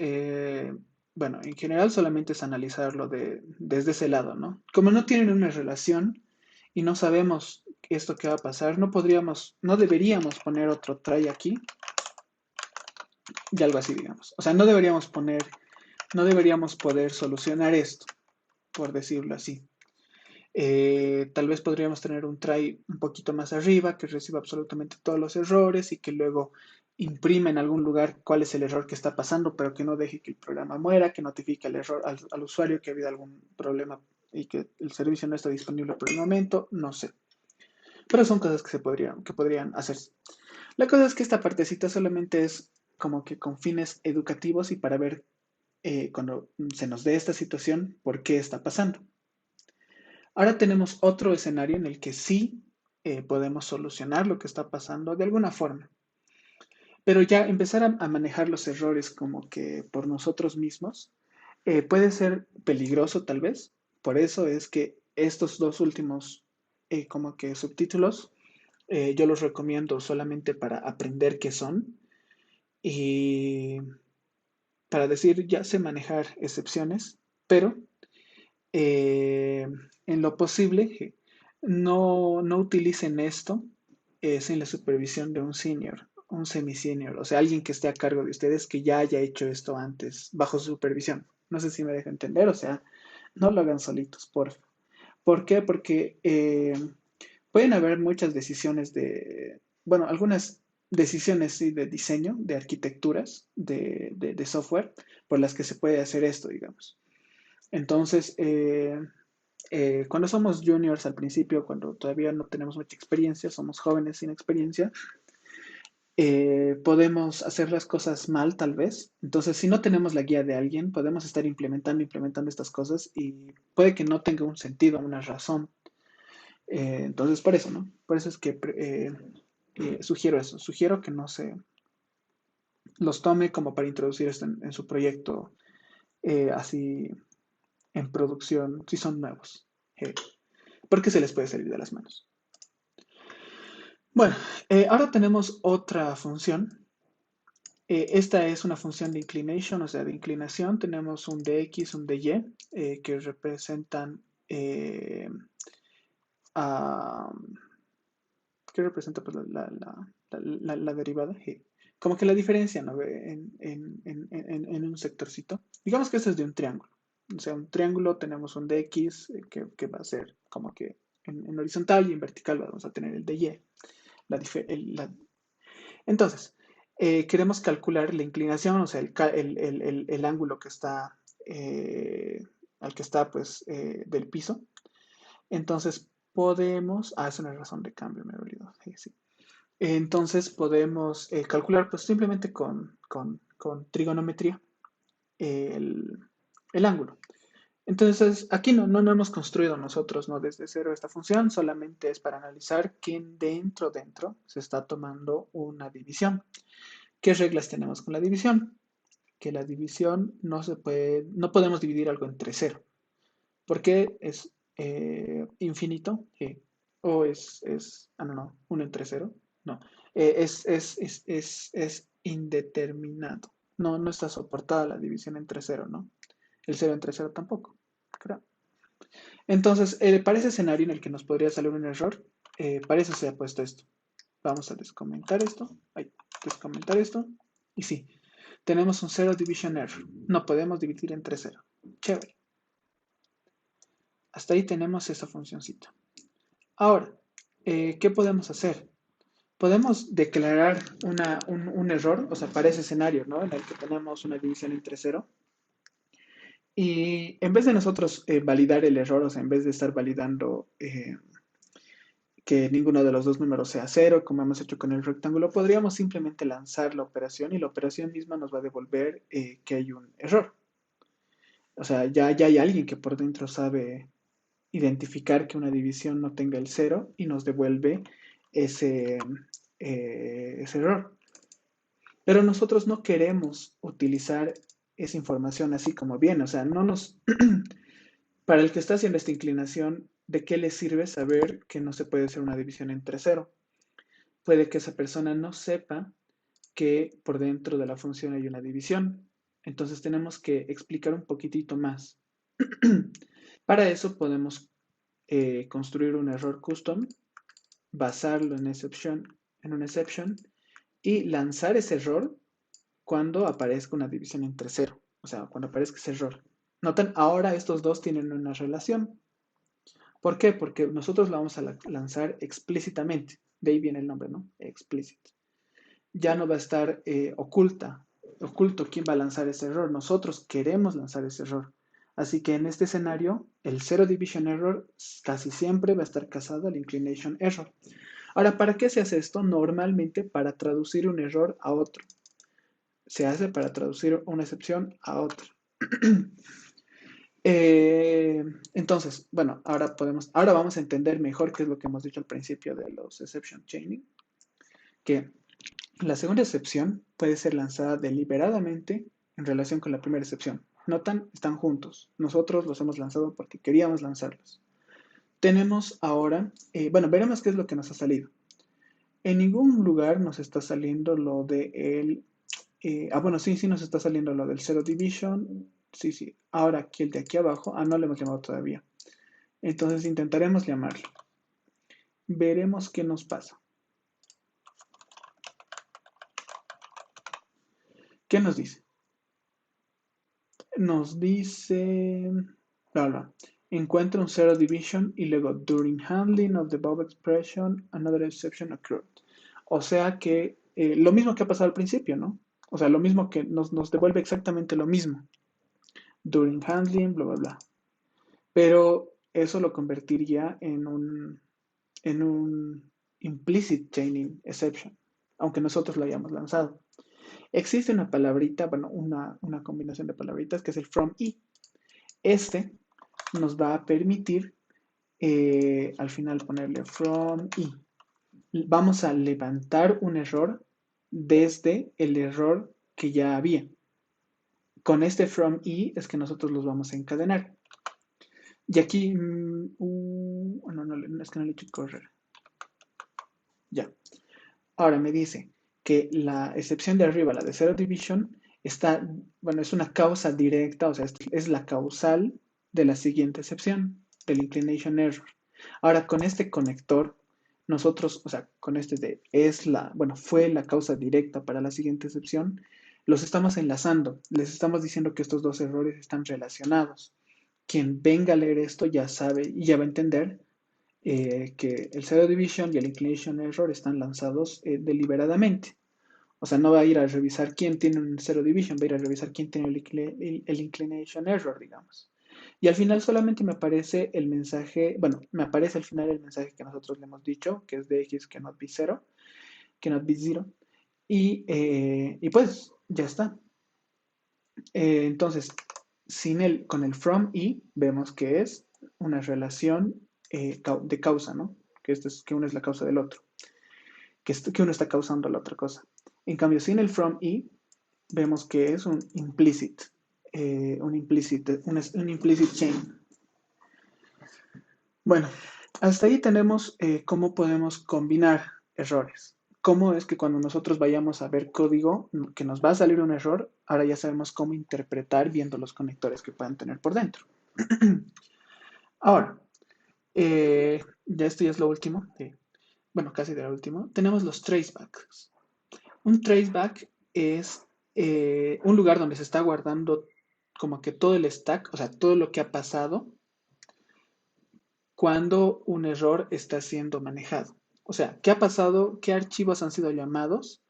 bueno, en general solamente es analizarlo desde ese lado, ¿no? Como no tienen una relación y no sabemos esto que va a pasar, no deberíamos poner otro try aquí y algo así, digamos. O sea, no deberíamos poder solucionar esto, por decirlo así. Tal vez podríamos tener un try un poquito más arriba que reciba absolutamente todos los errores y que luego imprima en algún lugar cuál es el error que está pasando, pero que no deje que el programa muera, que notifique el error al usuario que ha habido algún problema y que el servicio no está disponible por el momento, no sé. Pero son cosas que podrían hacerse. La cosa es que esta partecita solamente es como que con fines educativos y para ver cuando se nos dé esta situación, por qué está pasando. Ahora tenemos otro escenario en el que sí podemos solucionar lo que está pasando de alguna forma. Pero ya empezar a manejar los errores como que por nosotros mismos puede ser peligroso tal vez. Por eso es que estos dos últimos como que subtítulos, yo los recomiendo solamente para aprender qué son y para decir, ya sé manejar excepciones, pero eh, en lo posible no utilicen esto sin la supervisión de un senior, un semi-senior, o sea, alguien que esté a cargo de ustedes que ya haya hecho esto antes bajo su supervisión. No sé si me dejo entender, o sea, no lo hagan solitos, por favor. ¿Por qué? Porque pueden haber muchas decisiones bueno, algunas decisiones sí, de diseño, de arquitecturas, de software, por las que se puede hacer esto, digamos. Entonces, cuando somos juniors al principio, cuando todavía no tenemos mucha experiencia, somos jóvenes sin experiencia, podemos hacer las cosas mal tal vez. Entonces, si no tenemos la guía de alguien, podemos estar implementando estas cosas y puede que no tenga un sentido, una razón. Entonces, por eso, ¿no? Por eso es que sugiero eso. Sugiero que no se los tome como para introducir esto en su proyecto así en producción, si son nuevos. Porque se les puede salir de las manos. Bueno, ahora tenemos otra función. Esta es una función de inclination, o sea, de inclinación. Tenemos un de X, un de Y, que representan a, ¿qué representa pues, la derivada? Como que la diferencia, ¿no? En un sectorcito. Digamos que este es de un triángulo. O sea, un triángulo tenemos un de X que va a ser como que en horizontal y en vertical vamos a tener el de Y. Entonces, queremos calcular la inclinación, o sea, el ángulo que está, al que está, pues, del piso. Entonces, podemos, es una razón de cambio, me he olvidado. Sí, sí. Entonces, podemos calcular, pues, simplemente con trigonometría el, el ángulo. Entonces, aquí no hemos construido nosotros, ¿no? Desde cero esta función, solamente es para analizar que dentro se está tomando una división. ¿Qué reglas tenemos con la división? Que la división no podemos dividir algo entre cero, porque es infinito, o no, 1 entre cero, no, es indeterminado. No está soportada la división entre cero, ¿no? El cero entre cero tampoco, creo. Entonces, para ese escenario en el que nos podría salir un error, para eso se ha puesto esto. Vamos a descomentar esto. Descomentar esto. Y sí, tenemos un zero division error. No podemos dividir entre cero. Chévere. Hasta ahí tenemos esa funcioncita. Ahora, ¿qué podemos hacer? Podemos declarar un error, o sea, para ese escenario, ¿no? En el que tenemos una división entre cero. Y en vez de nosotros validar el error, o sea, en vez de estar validando que ninguno de los dos números sea cero, como hemos hecho con el rectángulo, podríamos simplemente lanzar la operación y la operación misma nos va a devolver que hay un error. O sea, ya hay alguien que por dentro sabe identificar que una división no tenga el cero y nos devuelve ese, ese error. Pero nosotros no queremos utilizar esa información así como viene. O sea, no nos... Para el que está haciendo esta inclinación, ¿de qué le sirve saber que no se puede hacer una división entre cero? Puede que esa persona no sepa que por dentro de la función hay una división. Entonces tenemos que explicar un poquitito más. Para eso podemos construir un error custom, basarlo en un exception y lanzar ese error cuando aparezca una división entre cero. O sea, cuando aparezca ese error. Noten, ahora estos dos tienen una relación. ¿Por qué? Porque nosotros lo vamos a lanzar explícitamente. De ahí viene el nombre, ¿no? Explicit. Ya no va a estar oculto quién va a lanzar ese error. Nosotros queremos lanzar ese error. Así que en este escenario, el zero division error casi siempre va a estar casado al inclination error. Ahora, ¿para qué se hace esto? Normalmente para traducir un error a otro. Se hace para traducir una excepción a otra. Entonces, bueno, ahora vamos a entender mejor qué es lo que hemos dicho al principio de los exception chaining, que la segunda excepción puede ser lanzada deliberadamente en relación con la primera excepción. Notan, están juntos. Nosotros los hemos lanzado porque queríamos lanzarlos. tenemos ahora, bueno, veremos qué es lo que nos ha salido. En ningún lugar nos está saliendo lo de el, bueno, sí, sí nos está saliendo lo del Zero Division. Sí, sí. Ahora aquí el de aquí abajo, no le hemos llamado todavía. Entonces intentaremos llamarlo. Veremos qué nos pasa. ¿Qué nos dice? Nos dice, bla, bla. Encuentra un Zero Division y luego, during handling of the above expression, another exception occurred. O sea que lo mismo que ha pasado al principio, ¿no? O sea, lo mismo que nos devuelve exactamente lo mismo. During handling, bla, bla, bla. Pero eso lo convertiría en un implicit chaining exception, aunque nosotros lo hayamos lanzado. Existe una palabrita, bueno, una combinación de palabritas que es el from y. Este nos va a permitir al final ponerle from y. Vamos a levantar un error desde el error que ya había. Con este from y es que nosotros los vamos a encadenar. Y aquí, no, es que no le he hecho correr. Ya. Ahora me dice que la excepción de arriba, la de Zero Division, está, bueno, es una causa directa, o sea, es la causal de la siguiente excepción, del inclination error. Ahora, con este conector, nosotros, o sea, con este de bueno, fue la causa directa para la siguiente excepción, los estamos enlazando, les estamos diciendo que estos dos errores están relacionados. Quien venga a leer esto ya sabe y ya va a entender que el Zero Division y el Inclination Error están lanzados deliberadamente. O sea, no va a ir a revisar quién tiene un Zero Division, va a ir a revisar quién tiene el Inclination Error, digamos. Y al final solamente me aparece el mensaje, bueno, me aparece al final el mensaje que nosotros le hemos dicho, que es de X que not be zero, que not be zero. Y pues ya está. Entonces, con el from y vemos que es una relación de causa, ¿no? Que uno es la causa del otro, que uno está causando la otra cosa. En cambio, sin el from y vemos que es un implicit chain. Bueno, hasta ahí tenemos cómo podemos combinar errores. Cómo es que cuando nosotros vayamos a ver código que nos va a salir un error, ahora ya sabemos cómo interpretar viendo los conectores que puedan tener por dentro. Ahora, ya esto ya es lo último. Bueno, casi de lo último. Tenemos los tracebacks. Un traceback es un lugar donde se está guardando como que todo el stack, o sea, todo lo que ha pasado cuando un error está siendo manejado. O sea, ¿qué ha pasado? ¿Qué archivos han sido llamados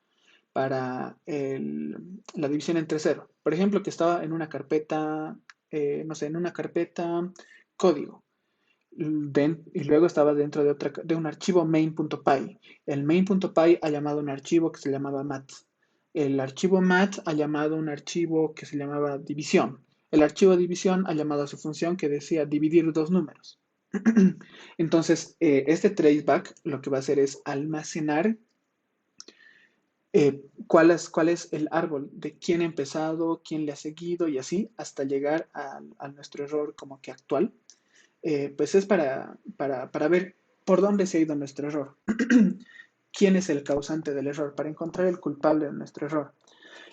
para la división entre cero? Por ejemplo, que estaba en una carpeta, no sé, en una carpeta código. Y luego estaba dentro de un archivo main.py. El main.py ha llamado un archivo que se llamaba mat. El archivo mat ha llamado un archivo que se llamaba división. El archivo división ha llamado a su función que decía dividir dos números. Entonces, este traceback lo que va a hacer es almacenar cuál es el árbol de quién ha empezado, quién le ha seguido y así hasta llegar a nuestro error como que actual. Pues es para ver por dónde se ha ido nuestro error. ¿Quién es el causante del error? Para encontrar el culpable de nuestro error.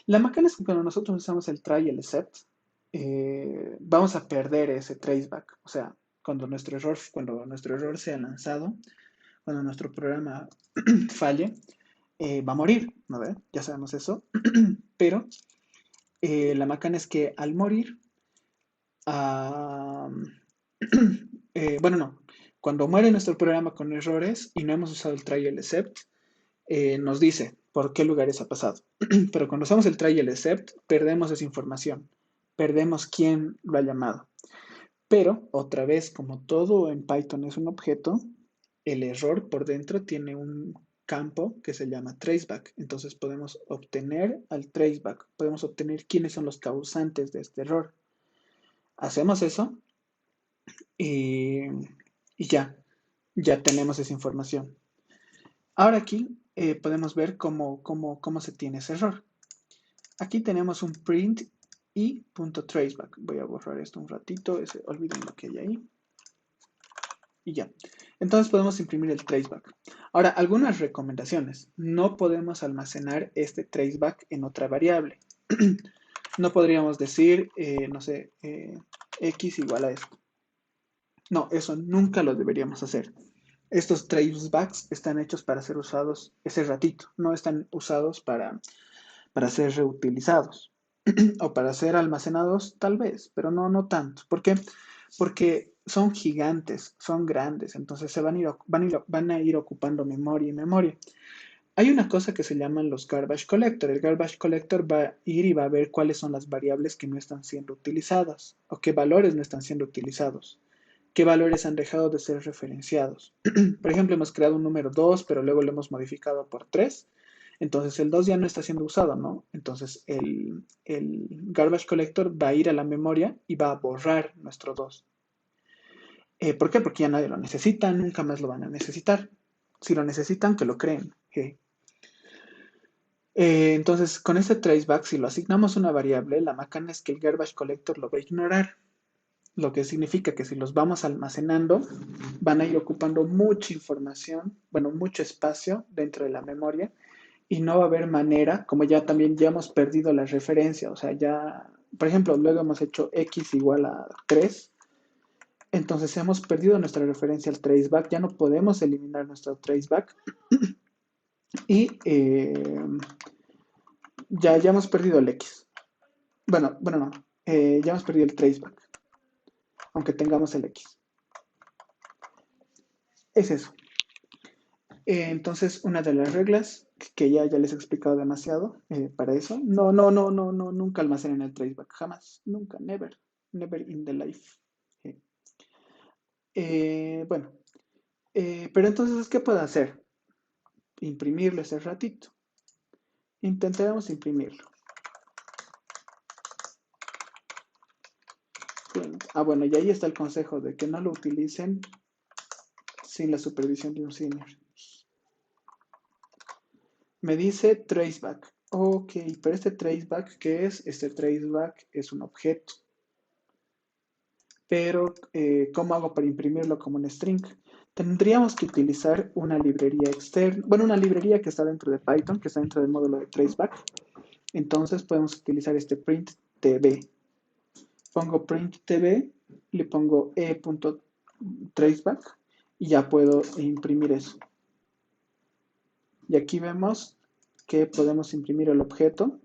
La macana es que cuando nosotros usamos el try y el except, vamos a perder ese traceback. O sea, cuando nuestro error sea lanzado, cuando nuestro programa falle, va a morir, ¿no ve? Ya sabemos eso. Pero la macana es que al morir, ah, bueno, no. Cuando muere nuestro programa con errores y no hemos usado el try y el except, nos dice por qué lugares ha pasado. Pero cuando usamos el try y el except, perdemos esa información. Perdemos quién lo ha llamado. Pero, otra vez, como todo en Python es un objeto, el error por dentro tiene un campo que se llama traceback. Entonces podemos obtener al traceback. Podemos obtener quiénes son los causantes de este error. Hacemos eso y, y ya tenemos esa información. Ahora aquí podemos ver cómo se tiene ese error. Aquí tenemos un print y .traceback. Voy a borrar esto un ratito, olviden lo que hay ahí. y ya. Entonces podemos imprimir el traceback. Ahora, algunas recomendaciones. No podemos almacenar este traceback en otra variable. No podríamos decir, no sé, x igual a esto. No, eso nunca lo deberíamos hacer. Estos tracebacks están hechos para ser usados ese ratito, no están usados para ser reutilizados o para ser almacenados tal vez, pero no tanto. ¿Por qué? Porque son gigantes, son grandes, entonces van a ir ocupando memoria y memoria. Hay una cosa que se llaman los garbage collector. El garbage collector va a ir y va a ver cuáles son las variables que no están siendo utilizadas o qué valores no están siendo utilizados, qué valores han dejado de ser referenciados. Por ejemplo, hemos creado un número 2, pero luego lo hemos modificado por 3. Entonces el 2 ya no está siendo usado, ¿no? Entonces el garbage collector va a ir a la memoria y va a borrar nuestro 2. ¿Por qué? Porque ya nadie lo necesita, nunca más lo van a necesitar. Si lo necesitan, que lo creen. Entonces, con este traceback, si lo asignamos una variable, la macana es que el garbage collector lo va a ignorar, lo que significa que si los vamos almacenando, van a ir ocupando mucha información, bueno, mucho espacio dentro de la memoria y no va a haber manera, como ya también ya hemos perdido la referencia, o sea, ya, por ejemplo, luego hemos hecho x igual a 3, entonces hemos perdido nuestra referencia al traceback, ya no podemos eliminar nuestro traceback y ya hemos perdido el x. Bueno, no, ya hemos perdido el traceback, aunque tengamos el x. Es eso. Entonces, una de las reglas que ya les he explicado demasiado para eso, no, nunca almacenen el traceback, jamás, nunca, never in the life. Eh, bueno, pero entonces, ¿qué puedo hacer? Imprimirlo ese ratito. Intentaremos imprimirlo. Bueno, y ahí está el consejo de que no lo utilicen sin la supervisión de un senior. Me dice traceback. Ok, pero este traceback, ¿qué es? Este traceback es un objeto. Pero, ¿cómo hago para imprimirlo como un string? Tendríamos que utilizar una librería externa, bueno, una librería que está dentro de Python, que está dentro del módulo de traceback. Entonces podemos utilizar este print.tb. Pongo print.tb, le pongo e.traceback y ya puedo imprimir eso. Y aquí vemos que podemos imprimir el objeto,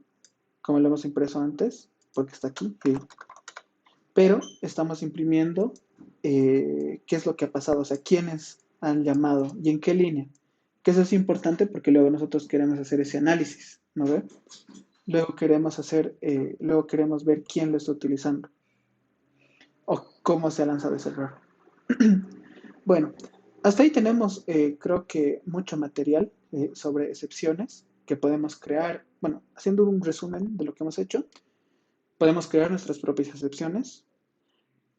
como lo hemos impreso antes, porque está aquí. Pero estamos imprimiendo qué es lo que ha pasado, o sea, quiénes han llamado y en qué línea. Que eso es importante porque luego nosotros queremos hacer ese análisis, ¿no ve? Luego queremos ver quién lo está utilizando o cómo se ha lanzado ese error. Bueno, hasta ahí tenemos, creo que, mucho material sobre excepciones que podemos crear. Bueno, haciendo un resumen de lo que hemos hecho, podemos crear nuestras propias excepciones.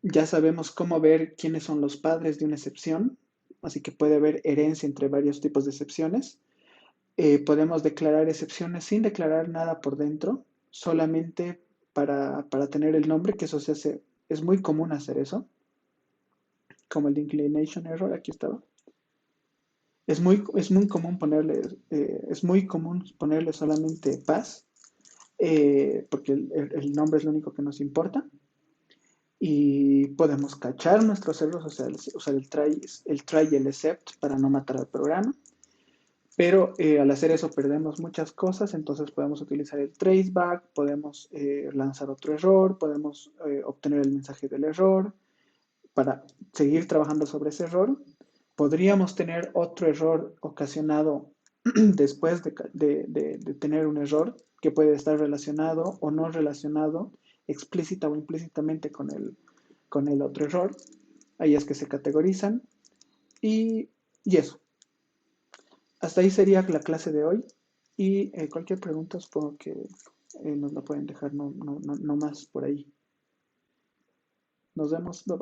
Ya sabemos cómo ver quiénes son los padres de una excepción, así que puede haber herencia entre varios tipos de excepciones. Podemos declarar excepciones sin declarar nada por dentro, solamente para tener el nombre, que eso se hace, es muy común hacer eso, como el de inclination error, aquí estaba. Es muy común ponerle solamente pass, porque el nombre es lo único que nos importa. Y podemos cachar nuestros errores, o sea, usar el try y el except para no matar al programa. Pero al hacer eso perdemos muchas cosas, entonces podemos utilizar el traceback, podemos lanzar otro error, podemos obtener el mensaje del error para seguir trabajando sobre ese error. Podríamos tener otro error ocasionado después de tener un error que puede estar relacionado o no relacionado explícita o implícitamente con el otro error. Ahí es que se categorizan. Y eso. Hasta ahí sería la clase de hoy. Y cualquier pregunta supongo que nos la pueden dejar no más por ahí. Nos vemos. Bye.